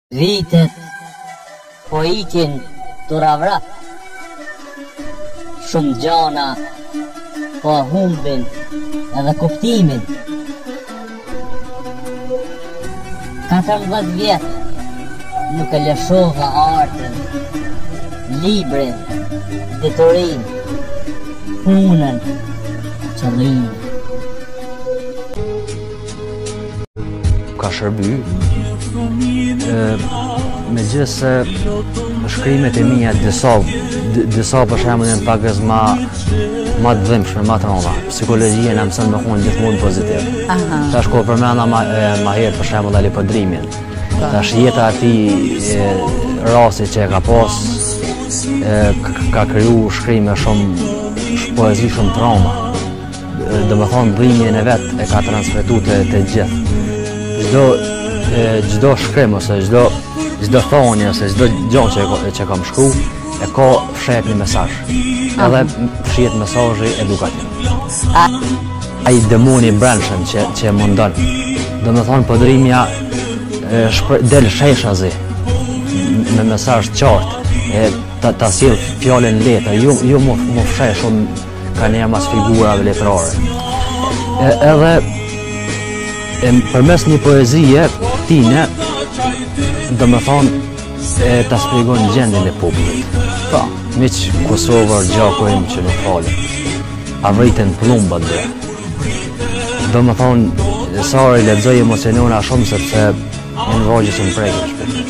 Vitet po ikin turavrat, shumë gjana po humbin edhe kuptimin. 14 vjet nuk e lëshova artën, librin, diturin, punën, qëllimin. Ka shërby, me gjithë se shkrimet e mija disa për shembull janë pakës ma të dhimbshme, ma të rënda. Psikologjia na mëson me qenë gjithmonë pozitiv. Tash ko përmenda ma herë për shembull alipodrimin. Tash jeta e atij rasti që ka pas ka kriju shkrime shumë poezi shumë trauma. Domethënë dhimbjen e vet e ka transmetuar te gjithë. Çdo shkrim ose çdo thonje ose çdo gjë që kam shkruar e ka fshet një mesazh. Edhe fshihet mesazhi edukativ. Ai demoni brendshëm që mundon. Domethënë podrimja del sheshazi me mesazh të qartë, ta sjell fjalën letër, jo më fshesh shumë kanë mas figurave letrare. Edhe përmes një poezie tine domethënë ta shpjegon gjendjen e popullit. Po, miq Kosovar gjakojnë që nuk falen. Arritën plumbat dhe. Domethënë sa e lexoj emocionona shumë sepse janë vogje që më prekin shpirtin.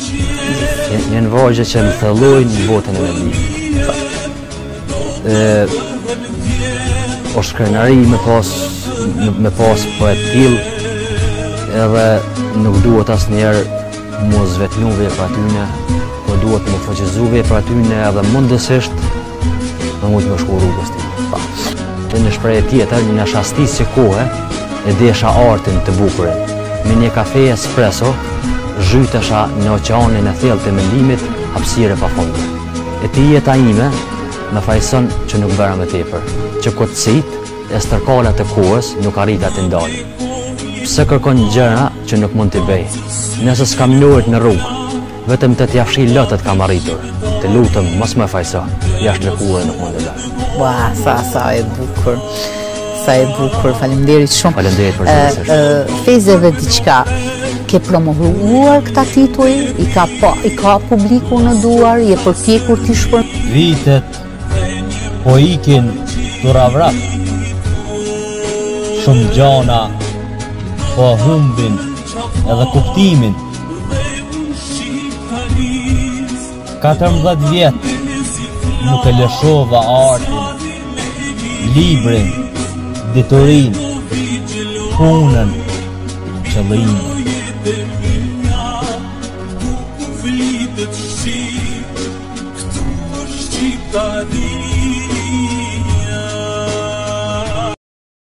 Janë vogje që më thellojnë në botën e mendimit. O shkrenari me pas poet tillë edhe nuk duhet asnjëherë mu zvetnu vepra atyne, po duhet mu fuqizu vepra atyne edhe mundësisht me mujtë më shku rrugës ti. Dhe në shprehje tjetër, një shastis që kohë, e desha artin të bukurin. Me një kafe espresso, zhytesha në oqeanin e thellë të mendimit, hapësire pa fundë. E ti jeta ime me fajson që nuk bëra me tepër, që kotësit e stërkallat e kohës nuk arrita të ndalin. Pse kërkon gjëra që nuk mund t'i bëj. Nëse s'kam luajt në rrugë, vetëm të t'jafshi lotët kam arritur. Të lutëm, mos më fajso, jashtë lëkurë nuk mund të dalë. Ua, sa e bukur. Sa e bukur, faleminderit shumë. Faleminderit për gjithësisht. Fezeve diçka, ke promovuar këta tituj, i ka publiku në duar, je përpjekur t'i shpër. Vitet po ikin turavrat, shumë gjana po humbin edhe kuptimin. 14 vjet nuk e lëshova artin, librin, diturin, punën, qëllimin.